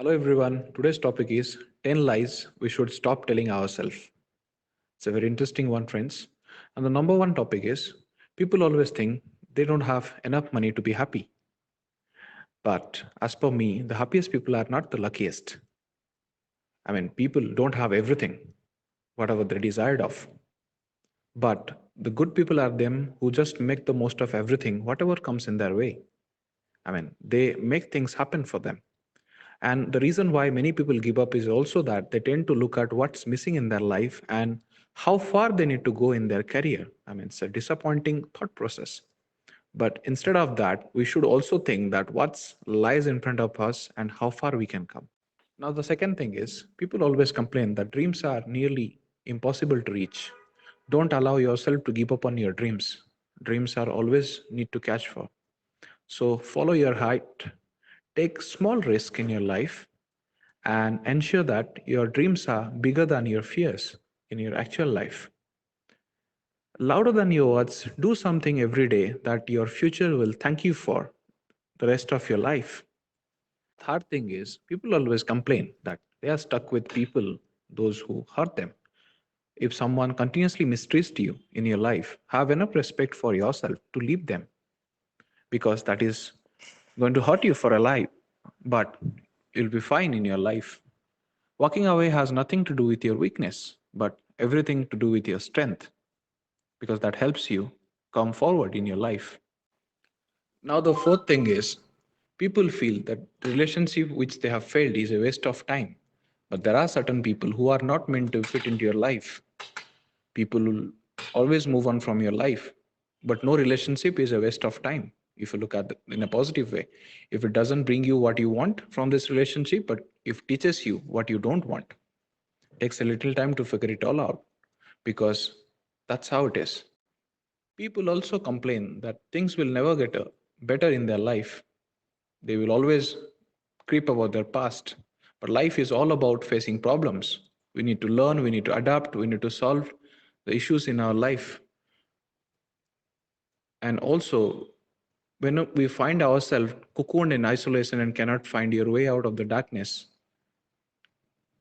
Hello everyone. Today's topic is 10 lies we should stop telling ourselves. It's a very interesting one, friends. And the number one topic is people always think they don't have enough money to be happy. But as per me, the happiest people are not the luckiest. People don't have everything, whatever they desired of. But the good people are them who just make the most of everything, whatever comes in their way. They make things happen for them. And the reason why many people give up is also that they tend to look at what's missing in their life and how far they need to go in their career. It's a disappointing thought process. But instead of that, we should also think that what's lies in front of us and how far we can come. Now, the second thing is people always complain that dreams are nearly impossible to reach. Don't allow yourself to give up on your dreams. Dreams are always need to catch for. So follow your heart, take small risk in your life, and ensure that your dreams are bigger than your fears in your actual life. Louder than your words, do something every day that your future will thank you for the rest of your life. Third thing is, people always complain that they are stuck with people, those who hurt them. If someone continuously mistreats you in your life, have enough respect for yourself to leave them because that is going to hurt you for a life, but you'll be fine in your life. Walking away has nothing to do with your weakness, but everything to do with your strength because that helps you come forward in your life. Now, the fourth thing is people feel that the relationship which they have failed is a waste of time. But there are certain people who are not meant to fit into your life. People will always move on from your life, but no relationship is a waste of time. If you look at it in a positive way, if it doesn't bring you what you want from this relationship, but if it teaches you what you don't want, takes a little time to figure it all out because that's how it is. People also complain that things will never get better in their life. They will always creep about their past. But life is all about facing problems. We need to learn, we need to adapt, we need to solve the issues in our life. And also, when we find ourselves cocooned in isolation and cannot find your way out of the darkness,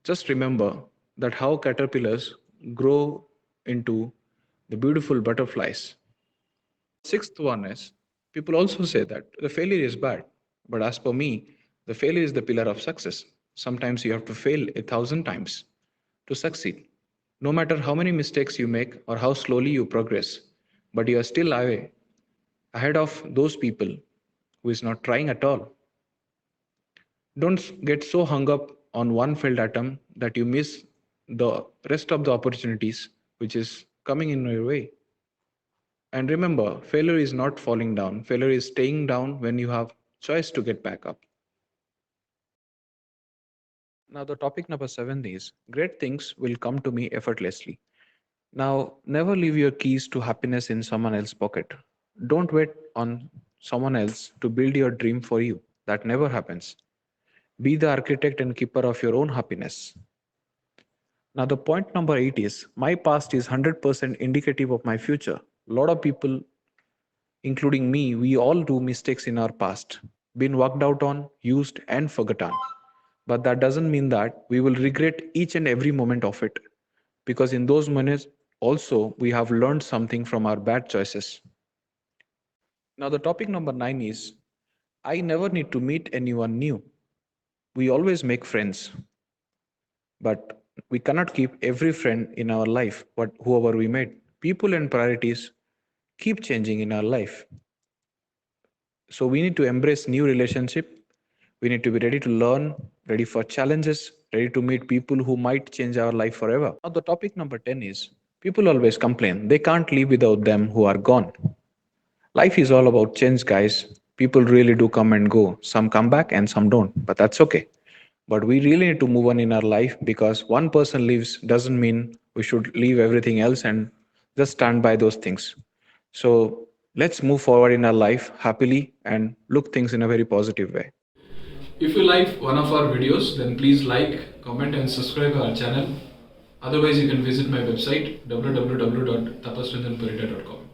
just remember that how caterpillars grow into the beautiful butterflies. Sixth one is people also say that the failure is bad, but as per me, the failure is the pillar of success. Sometimes you have to fail 1,000 times to succeed. No matter how many mistakes you make or how slowly you progress, but you are still away ahead of those people who is not trying at all. Don't get so hung up on one failed attempt that you miss the rest of the opportunities which is coming in your way. And remember, failure is not falling down. Failure is staying down when you have choice to get back up. Now, the topic number 7 is great things will come to me effortlessly. Now, never leave your keys to happiness in someone else's pocket. Don't wait on someone else to build your dream for you. That never happens. Be the architect and keeper of your own happiness. Now, the point number 8 is my past is 100% indicative of my future. A lot of people, including me, we all do mistakes in our past, been worked out on, used, and forgotten. But that doesn't mean that we will regret each and every moment of it, because in those moments also we have learned something from our bad choices. Now, the topic number 9 is I never need to meet anyone new. We always make friends, but we cannot keep every friend in our life, but whoever we met. People and priorities keep changing in our life. So we need to embrace new relationship. We need to be ready to learn, ready for challenges, ready to meet people who might change our life forever. Now the topic number 10 is people always complain they can't live without them who are gone. Life is all about change, guys. People really do come and go. Some come back and some don't, but that's okay. But we really need to move on in our life because one person leaves doesn't mean we should leave everything else and just stand by those things. So let's move forward in our life happily and look things in a very positive way. If you like one of our videos, then please like, comment and subscribe our channel. Otherwise, you can visit my website www.tapastranjanparita.com.